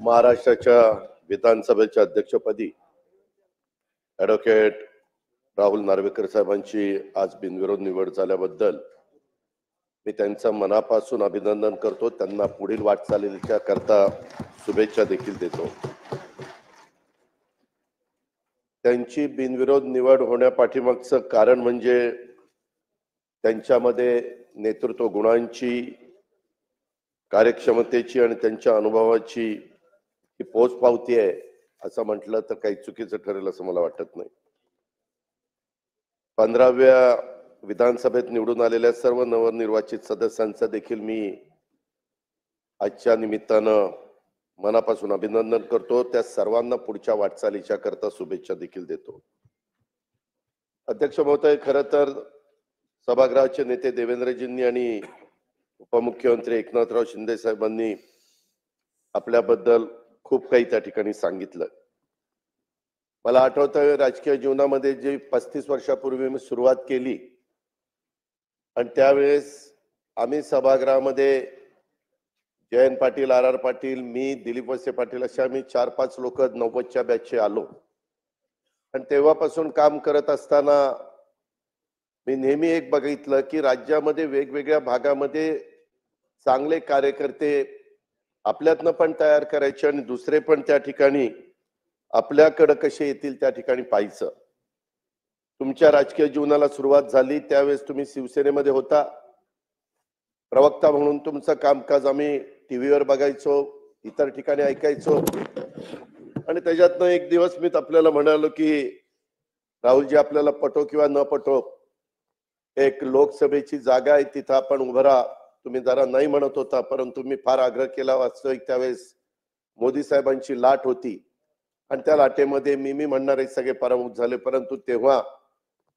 महाराष्ट्राच्या विधानसभेच्या अध्यक्षपदी ॲडव्होकेट राहुल नार्वेकर साहेबांची आज बिनविरोध निवड झाल्याबद्दल मी त्यांचं मनापासून अभिनंदन करतो. त्यांना पुढील वाटचालीच्या करता शुभेच्छा देखील देतो. त्यांची बिनविरोध निवड होण्यापाठीमागचं कारण म्हणजे त्यांच्यामध्ये नेतृत्व गुणांची, कार्यक्षमतेची आणि त्यांच्या अनुभवाची ही पोचपावती आहे असं म्हटलं तर काही चुकीचं ठरेल असं मला वाटत नाही. 15व्या विधानसभेत निवडून आलेल्या सर्व नवनिर्वाचित सदस्यांचा देखील मी आजच्या निमित्तानं मनापासून अभिनंदन करतो. त्या सर्वांना पुढच्या वाटचालीच्या करता शुभेच्छा देखील देतो. अध्यक्ष महोदय, खरं तर सभागृहाचे नेते देवेंद्रजींनी आणि उपमुख्यमंत्री एकनाथराव शिंदे साहेबांनी आपल्याबद्दल खूप काही त्या ठिकाणी सांगितलं. मला आठवतं राजकीय जीवनामध्ये जी 35 वर्षापूर्वी मी सुरुवात केली आणि त्यावेळेस आम्ही सभागृहामध्ये जयंत पाटील, आर पाटील, मी, दिलीप वळसे पाटील असे आम्ही 4-5 लोक 90च्या बॅचचे आलो आणि तेव्हापासून काम करत असताना मी नेहमी एक बघितलं की राज्यामध्ये वेगवेगळ्या भागामध्ये चांगले कार्यकर्ते आपल्यातनं पण तयार करायचे आणि दुसरे पण त्या ठिकाणी आपल्याकडे कसे येतील त्या ठिकाणी पाहायचं. तुमच्या राजकीय जीवनाला सुरुवात झाली त्यावेळेस तुम्ही शिवसेनेमध्ये होता. प्रवक्ता म्हणून तुमचं कामकाज आम्ही टीव्हीवर बघायचो, इतर ठिकाणी ऐकायचो आणि त्याच्यातनं एक दिवस मी आपल्याला म्हणालो की राहुलजी, आपल्याला पटो किंवा न पटो, एक लोकसभेची जागा आहे, तिथं आपण उभं राहा. तुम्ही जरा नाही म्हणत होता परंतु मी फार आग्रह केला. वास्तविक त्यावेळेस मोदी साहेबांची लाट होती आणि त्या लाटेमध्ये मी म्हणणारे सगळे पराभूत झाले. परंतु तेव्हा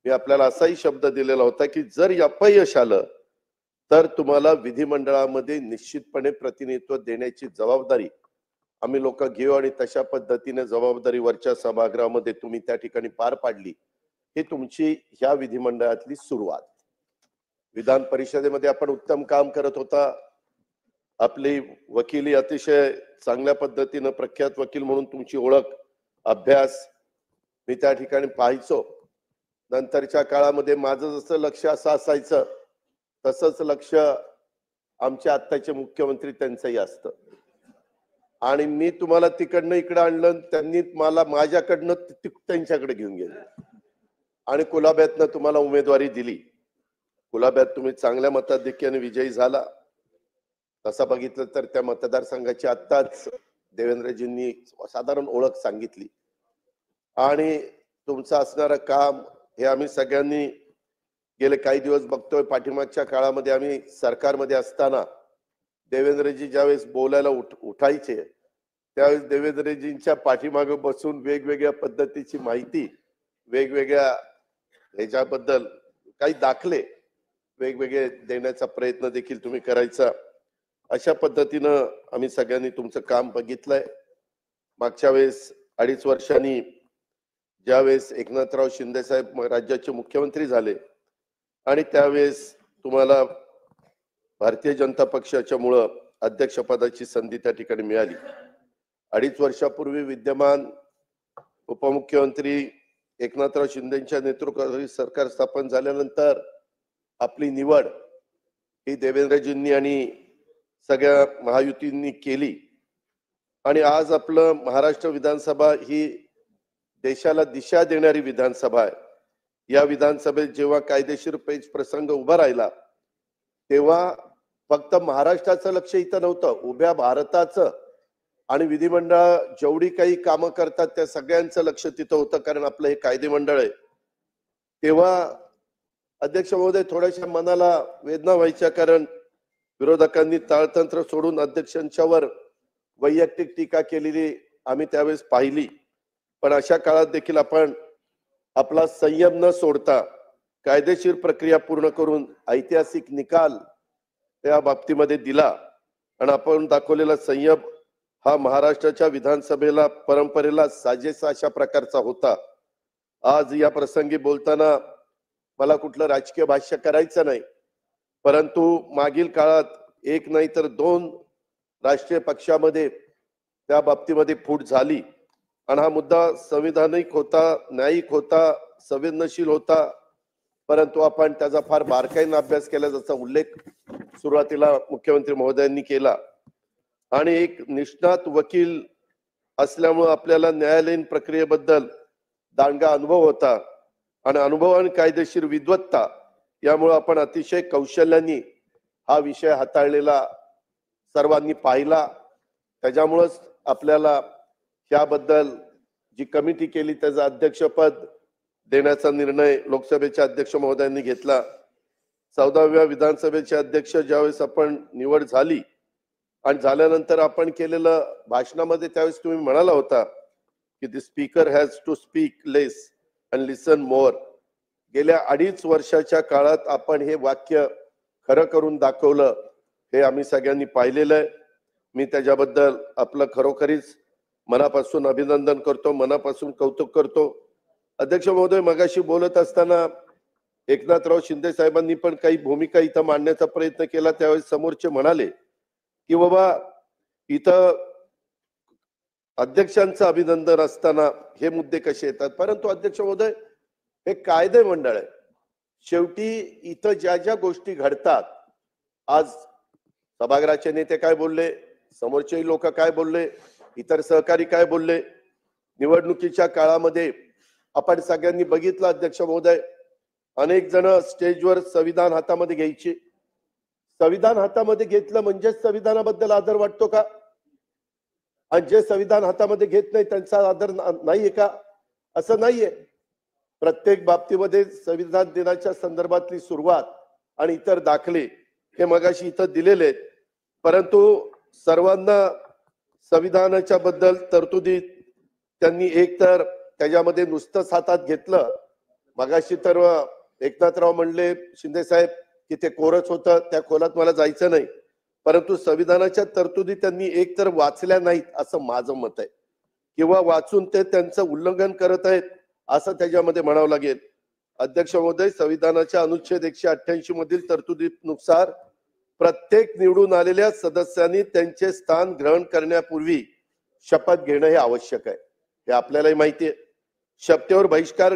मी आपल्याला असाही शब्द दिलेला होता की जर अपयश आलं तर तुम्हाला विधिमंडळामध्ये निश्चितपणे प्रतिनिधित्व देण्याची जबाबदारी आम्ही लोक घेऊ आणि तशा पद्धतीने जबाबदारी वरच्या सभागृहामध्ये तुम्ही त्या ठिकाणी पार पाडली. ही तुमची ह्या विधिमंडळातली सुरुवात. विधान परिषदेमध्ये आपण उत्तम काम करत होता. आपली वकिली अतिशय चांगल्या पद्धतीनं प्रख्यात वकील म्हणून तुमची ओळख, अभ्यास मी त्या ठिकाणी पाहायचो. नंतरच्या काळामध्ये माझं जसं लक्ष असं असायचं तसंच लक्ष आमचे आत्ताचे मुख्यमंत्री त्यांचंही असतं आणि मी तुम्हाला तिकडनं इकडं आणलं, त्यांनी मला माझ्याकडनं त्यांच्याकडे घेऊन गेले आणि कुलाब्यातनं तुम्हाला उमेदवारी दिली. कुलाब्यात तुम्ही चांगल्या मताधिक्याने विजयी झाला. तसं बघितलं तर त्या मतदारसंघाची आत्ताच देवेंद्रजींनी साधारण ओळख सांगितली आणि तुमचं असणारं काम हे आम्ही सगळ्यांनी गेले काही दिवस बघतोय. पाठीमागच्या काळामध्ये आम्ही सरकारमध्ये असताना देवेंद्रजी ज्यावेळेस बोलायला उठायचे त्यावेळेस देवेंद्रजींच्या पाठीमागे बसून वेगवेगळ्या पद्धतीची माहिती, वेगवेगळ्या ह्याच्याबद्दल काही दाखले वेगवेगळे देण्याचा प्रयत्न देखील तुम्ही करायचा. अशा पद्धतीनं आम्ही सगळ्यांनी तुमचं काम बघितलंय. मागच्या वेळेस 2.5 वर्षांनी ज्यावेळेस एकनाथराव शिंदे साहेब राज्याचे मुख्यमंत्री झाले आणि त्यावेळेस तुम्हाला भारतीय जनता पक्षाच्या मुळे अध्यक्षपदाची संधी त्या ठिकाणी मिळाली. 2.5 वर्षापूर्वी विद्यमान उपमुख्यमंत्री एकनाथराव शिंदेच्या नेतृत्वाखाली सरकार स्थापन झाल्यानंतर आपली निवड ही देवेंद्रजींनी आणि सगळ्या महायुतींनी केली आणि आज आपलं महाराष्ट्र विधानसभा ही देशाला दिशा देणारी विधानसभा आहे. या विधानसभेत जेव्हा कायदेशीर पेच प्रसंग उभा राहिला तेव्हा फक्त महाराष्ट्राचं लक्ष इथं नव्हतं, उभ्या भारताचं आणि विधिमंडळ जेवढी काही कामं करतात त्या सगळ्यांचं लक्ष तिथं होतं, कारण आपलं हे कायदे मंडळ आहे. तेव्हा अध्यक्ष महोदय, थोड्याशा मनाला वेदना व्हायच्या, कारण विरोधकांनी ताळतंत्र सोडून अध्यक्षांच्यावर वैयक्तिक टीका केलेली आम्ही त्यावेळेस पाहिली. पण अशा काळात देखील आपण आपला संयम न सोडता कायदेशीर प्रक्रिया पूर्ण करून ऐतिहासिक निकाल या बाबतीमध्ये दिला आणि आपण दाखवलेला संयम हा महाराष्ट्राच्या विधानसभेला परंपरेला साजेसा अशा प्रकारचा होता. आज या प्रसंगी बोलताना मला कुठलं राजकीय भाष्य करायचं नाही, परंतु मागील काळात एक नाही तर 2 राष्ट्रीय पक्षामध्ये त्या बाबतीमध्ये फूट झाली आणि हा मुद्दा संविधानिक होता, न्यायिक होता, संवेदनशील होता, परंतु आपण त्याचा फार बारकाईने अभ्यास केला, जसा उल्लेख सुरुवातीला मुख्यमंत्री महोदयांनी केला. आणि एक निष्णात वकील असल्यामुळे आपल्याला न्यायालयीन प्रक्रियेबद्दल दांडगा अनुभव होता आणि अनुभव आणि कायदेशीर विद्वत्ता यामुळे आपण अतिशय कौशल्याने हा विषय हाताळलेला सर्वांनी पाहिला. त्याच्यामुळेच आपल्याला याबद्दल जी कमिटी केली त्याचं अध्यक्षपद देण्याचा निर्णय लोकसभेच्या अध्यक्ष महोदयांनी घेतला. 14व्या विधानसभेचे अध्यक्ष ज्यावेळेस आपण निवड झाली आणि झाल्यानंतर आपण केलेलं भाषणामध्ये त्यावेळेस तुम्ही म्हणाला होता की the speaker has to speak less and listen more. गेल्या 2.5 वर्षाच्या काळात आपण हे वाक्य खरं करून दाखवलं, हे आम्ही सगळ्यांनी पाहिलेलं आहे. मी त्याच्याबद्दल आपलं खरोखरीच मनापासून अभिनंदन करतो, मनापासून कौतुक करतो. अध्यक्ष महोदय, मगाशी बोलत असताना एकनाथराव शिंदे साहेबांनी पण काही भूमिका इथं मांडण्याचा प्रयत्न केला. त्यावेळेस समोरचे म्हणाले की बाबा इथं अध्यक्षांचं अभिनंदन असताना हे मुद्दे कसे येतात. परंतु अध्यक्ष महोदय, हे कायदे मंडळ आहे. शेवटी इथं ज्या ज्या गोष्टी घडतात, आज सभागृहाचे नेते काय बोलले, समोरचे लोक काय बोलले, इतर सहकारी काय बोलले, निवडणुकीच्या काळामध्ये आपण सगळ्यांनी बघितलं अध्यक्ष महोदय, अनेक जण स्टेजवर संविधान हातामध्ये घ्यायचे. संविधान हातामध्ये घेतलं म्हणजे संविधानाबद्दल आदर वाटतो का? आणि जे संविधान हातामध्ये घेत नाही त्यांचा आदर नाहीये का? असं नाहीये. प्रत्येक बाबतीमध्ये संविधान दिनाच्या संदर्भातली सुरुवात आणि इतर दाखले हे मगाशी इथं दिलेले आहेत. परंतु सर्वांना संविधानाच्या बद्दल तरतुदी त्यांनी एकतर त्याच्यामध्ये नुसतंच हातात घेतलं. मगाशी तर एकनाथराव म्हणले शिंदे साहेब की ते कोरच होतं, त्या खोलात मला जायचं नाही. परंतु संविधानाच्या तरतुदी त्यांनी एकतर वाचल्या नाहीत असं माझं मत आहे, किंवा वाचून ते त्यांचं उल्लंघन करत आहेत असं त्याच्यामध्ये म्हणावं लागेल. अध्यक्ष महोदय, संविधानाच्या अनुच्छेद 188 मधील तरतुदीनुसार प्रत्येक निवडून आलेल्या सदस्यांनी त्यांचे स्थान ग्रहण करण्यापूर्वी शपथ घेणं हे आवश्यक आहे. हे आपल्यालाही माहिती आहे. शपथेवर बहिष्कार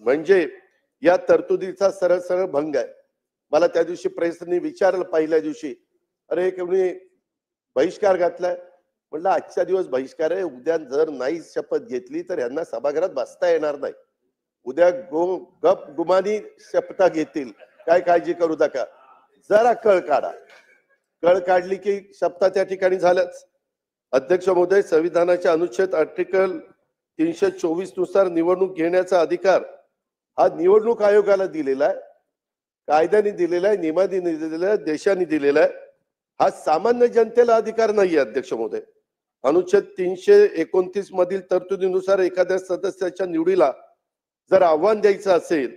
म्हणजे या तरतुदीचा सरळ सरळ भंग आहे. मला त्या दिवशी प्रेसने विचारलं पहिल्या दिवशी, अरे कोणी बहिष्कार घातलाय? म्हटलं आजच्या दिवस बहिष्कार आहे, उद्या जर नाही शपथ घेतली तर यांना सभागृहात बसता येणार नाही. उद्या गप गुमानी शपथा घेतील, काय काळजी करू नका. जरा कळ काढा. कळ काढली की शपथा त्या ठिकाणी झाल्याच. अध्यक्ष महोदय, संविधानाच्या अनुच्छेद आर्टिकल 324 नुसार निवडणूक घेण्याचा अधिकार हा निवडणूक आयोगाला दिलेला आहे, कायद्याने दिलेला आहे, नियमाने दिलेला आहे, देशाने दिलेला आहे. हा सामान्य जनतेला अधिकार नाहीये. अध्यक्ष महोदय, अनुच्छेद 329 मधील तरतुदीनुसार एखाद्या सदस्याच्या निवडीला जर आव्हान द्यायचं असेल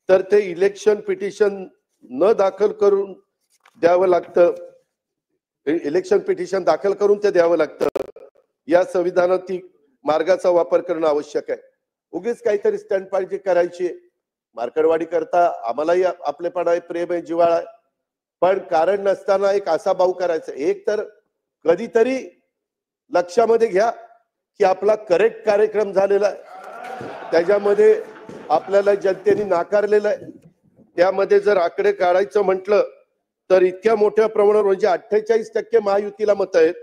तर ते इलेक्शन पिटिशन न दाखल करून द्यावं लागतं. इलेक्शन पिटिशन दाखल करून ते द्यावं लागतं. या संविधानातील मार्गाचा वापर करणं आवश्यक आहे. उगीच काहीतरी स्टंटबाजी करायची, मार्कडवाडी करता आम्हालाही आपलेपणा आहे, प्रेम आहे, जिव्हाळा आहे, पण कारण नसताना एक असा भाऊ करायचा. एक तर कधीतरी लक्षामध्ये घ्या की आपला करेक्ट कार्यक्रम झालेला आहे, त्याच्यामध्ये आपल्याला जनतेने नाकारलेलं आहे. त्यामध्ये जर आकडे काढायचं म्हटलं तर इतक्या मोठ्या प्रमाणावर म्हणजे 48% महायुतीला मत आहेत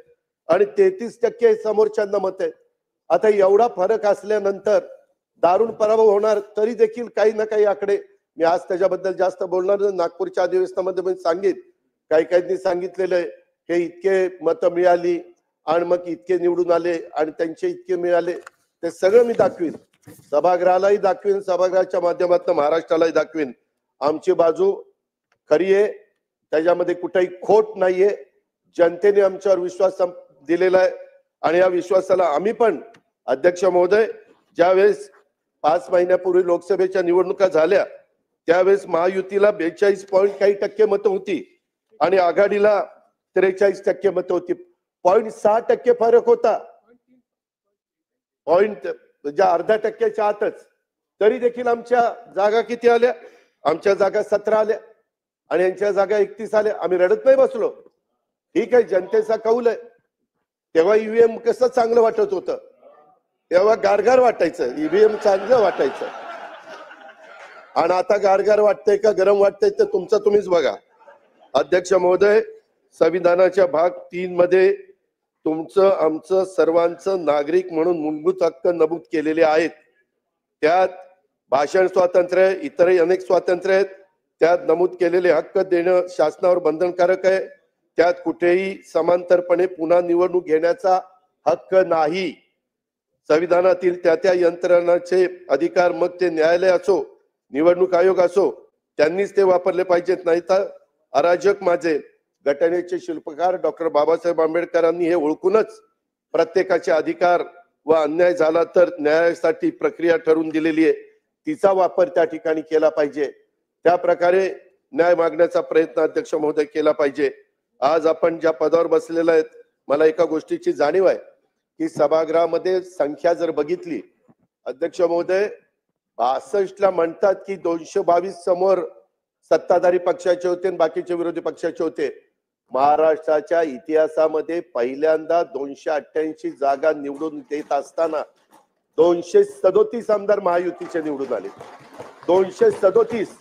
आणि 33% समोरच्यांना मत आहेत. आता एवढा फरक असल्यानंतर दारुण पराभव होणार, तरी देखील काही ना काही आकडे, मी आज त्याच्याबद्दल जास्त बोलणार नाही. नागपूरच्या अधिवेशनामध्ये मी सांगित, काही काहींनी सांगितलेलं आहे हे इतके मतं मिळाली आणि मग इतके निवडून आले आणि त्यांचे इतके मिळाले. ते सगळं मी दाखवीन, सभागृहालाही दाखवीन, सभागृहाच्या माध्यमातून महाराष्ट्रालाही दाखवीन. आमची बाजू खरी आहे, त्याच्यामध्ये कुठेही खोट नाहीये. जनतेने आमच्यावर विश्वास दिलेला आहे आणि या विश्वासाला आम्ही पण, अध्यक्ष महोदय, ज्यावेळेस 5 महिन्यापूर्वी लोकसभेच्या निवडणुका झाल्या त्यावेळेस महायुतीला 42 पॉइंट काही टक्के मतं होती आणि आघाडीला 43% मतं होती. 0.6% फरक होता, पॉइंट म्हणजे अर्धा टक्क्याच्या आतच. तरी देखील आमच्या जागा किती आल्या? आमच्या जागा 17 आल्या आणि यांच्या जागा 31 आल्या. आम्ही रडत नाही बसलो. ठीक आहे, जनतेचा कौल आहे. तेव्हा ईव्हीएम कसं चांगलं वाटत होतं, तेव्हा गारगार वाटायचं, ईव्हीएम चांगलं वाटायचं. आणि आता गारगार वाटतंय का गरम वाटतंय ते तुमचं तुम्हीच बघा. अध्यक्ष महोदय, संविधानाच्या भाग 3 मध्ये तुमचं आमचं सर्वांचं नागरिक म्हणून मूलभूत हक्क नमूद केलेले आहेत. त्यात भाषण स्वातंत्र्य, इतरही अनेक स्वातंत्र्य आहेत. त्यात नमूद केलेले हक्क देणं शासनावर बंधनकारक आहे. त्यात कुठेही समांतरपणे पुन्हा निवडणूक घेण्याचा हक्क नाही. संविधानातील त्या यंत्रणाचे अधिकार, मग ते न्यायालय असो, निवडणूक आयोग असो, त्यांनीच ते वापरले पाहिजेत. नाही तर अराजक माझे घटनेचे शिल्पकार डॉक्टर बाबासाहेब आंबेडकरांनी हे ओळखूनच प्रत्येकाचे अधिकार व अन्याय झाला तर न्यायासाठी प्रक्रिया ठरवून दिलेली आहे, तिचा वापर त्या ठिकाणी केला पाहिजे. त्या प्रकारे न्याय मागण्याचा प्रयत्न अध्यक्ष महोदय केला पाहिजे. आज आपण ज्या पदावर बसलेला आहेत, मला एका गोष्टीची जाणीव आहे की सभागृहामध्ये संख्या जर बघितली, अध्यक्ष महोदय 62 ला म्हणतात की 222 समोर सत्ताधारी पक्षाचे होते आणि बाकीचे विरोधी पक्षाचे होते. महाराष्ट्राच्या इतिहासामध्ये पहिल्यांदा 288 जागा निवडून देत असताना 237 आमदार महायुतीचे निवडून आले. 237.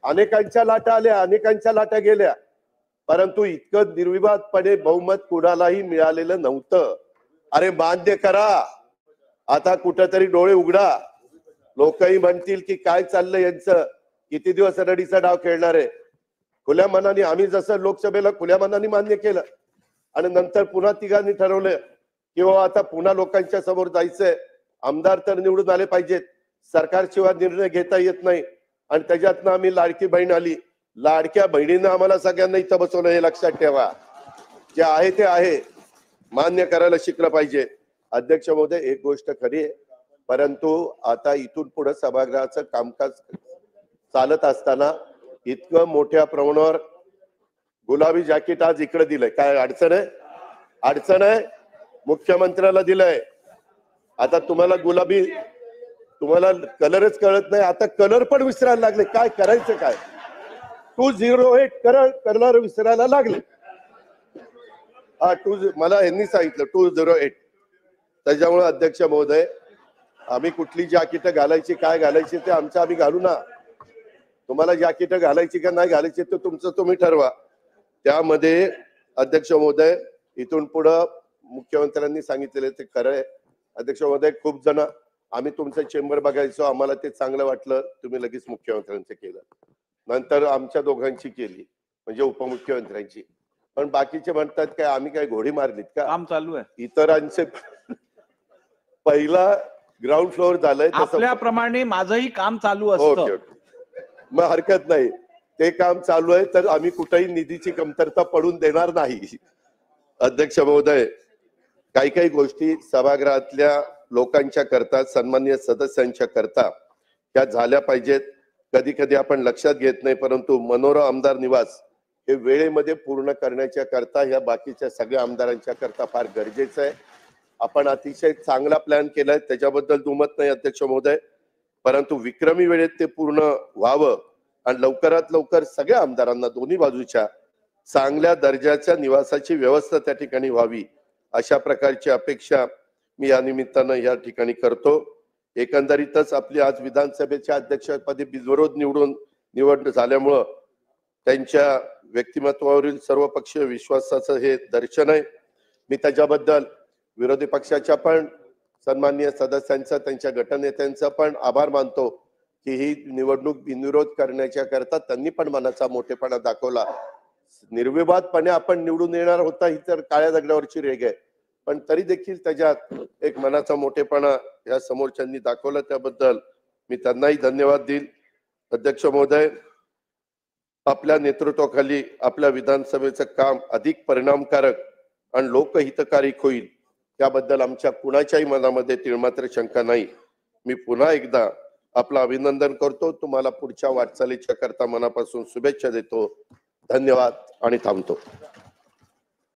अनेकांच्या लाटा आल्या, अनेकांच्या लाटा गेल्या, परंतु इतकं निर्विवादपणे बहुमत कुणालाही मिळालेलं नव्हतं. अरे मान्य करा, आता कुठेतरी डोळे उघडा. लोकही म्हणतील की काय चाललंय यांचं, किती दिवस रडीचा डाव खेळणार आहे. खुल्या मनाने आम्ही जसं लोकसभेला खुल्या मनाने मान्य केलं आणि नंतर पुन्हा तिघांनी ठरवलं की आता पुन्हा लोकांच्या समोर जायचंय, आमदार तर निवडून आले पाहिजेत, सरकारशिवाय निर्णय घेता येत नाही. आणि त्याच्यातनं आम्ही लाडकी बहीण आली. लाडक्या बहिणीनं आम्हाला सगळ्यांना इथं बसवलं, हे लक्षात ठेवा. जे आहे ते आहे, मान्य करायला शिकलं पाहिजे. अध्यक्ष महोदय, एक गोष्ट खरी आहे, परंतु आता इथून पुढे सभागृहाचं कामकाज चालत असताना इतकं मोठ्या प्रमाणावर गुलाबी जॅकेट आज इकडे दिलंय, काय अडचण आहे? अडचण आहे? मुख्यमंत्र्याला दिलंय. आता तुम्हाला गुलाबी, तुम्हाला कलरच कळत नाही, आता कलर पण विसरायला लागले. काय करायचं काय? 208 कलर विसरायला लागले. मला यांनी सांगितलं 208. त्याच्यामुळे अध्यक्ष महोदय, आम्ही कुठली जॅकेट घालायची, काय घालायची ते आमचं आम्ही घालू ना. तुम्हाला जॅकेट घालायची का नाही घालायची ते तुमचं तुम्ही ठरवा. त्यामध्ये अध्यक्ष महोदय, इथून पुढं मुख्यमंत्र्यांनी सांगितलेले ते खरं आहे. अध्यक्ष महोदय, खूप जण आम्ही तुमचं चेंबर बघायचो, आम्हाला ते चांगलं वाटलं, तुम्ही लगेच मुख्यमंत्र्यांचं केलं, नंतर आमच्या दोघांची केली, म्हणजे उपमुख्यमंत्र्यांची. पण बाकीचे म्हणतात काय आम्ही काय घोडी मारलीत का? काम चालू आहे इतरांचे पहिला ग्राउंड फ्लोअर झालंय, आपल्याप्रमाणे माझंही काम चालू असतं. ओके, मग हरकत नाही, ते काम चालू आहे, तर आम्ही कुठेही निधीची कमतरता पडून देणार नाही. अध्यक्ष महोदय, काही काही गोष्टी सभागृहातल्या लोकांच्या करता, सन्माननीय सदस्यांच्या करता त्या झाल्या पाहिजेत. कधी कधी आपण लक्षात घेत नाही, परंतु मनोरा आमदार निवास हे वेळेमध्ये पूर्ण करण्याच्या करता ह्या बाकीच्या सगळ्या आमदारांच्या करता फार गरजेचं आहे. आपण अतिशय चांगला प्लॅन केलाय, त्याच्याबद्दल दुमत नाही अध्यक्ष महोदय, परंतु विक्रमी वेळेत ते पूर्ण व्हावं आणि लवकरात लवकर सगळ्या आमदारांना दोन्ही बाजूच्या चांगल्या दर्जाच्या निवासाची व्यवस्था त्या ठिकाणी व्हावी, अशा प्रकारची अपेक्षा मी या निमित्तानं या ठिकाणी करतो. एकंदरीतच आपली आज विधानसभेच्या अध्यक्षपदी बिनविरोध निवड झाल्यामुळं त्यांच्या व्यक्तिमत्वावरील सर्वपक्षीय विश्वासाचं हे दर्शन आहे. मी त्याच्याबद्दल विरोधी पक्षाच्या पण सन्माननीय सदस्यांचा, त्यांच्या गटनेत्यांचा पण आभार मानतो की ही निवडणूक बिनविरोध करण्याच्या करता त्यांनी पण मनाचा मोठेपणा दाखवला. निर्विवादपणे आपण निवडून येणार होता ही तर काळ्या दगडावरची रेघ आहे, पण तरी देखील त्याच्यात एक मनाचा मोठेपणा या समोरच्यांनी दाखवला, त्याबद्दल मी त्यांनाही धन्यवाद देईल. अध्यक्ष महोदय, आपल्या नेतृत्वाखाली आपल्या विधानसभेचं काम अधिक परिणामकारक आणि लोकहितकारी होईल, त्याबद्दल आमच्या कुणाच्याही मनामध्ये तिळमात्र शंका नाही. मी पुन्हा एकदा आपलं अभिनंदन करतो, तुम्हाला पुढच्या वाटचालीच्या करता मनापासून शुभेच्छा देतो. धन्यवाद आणि थांबतो.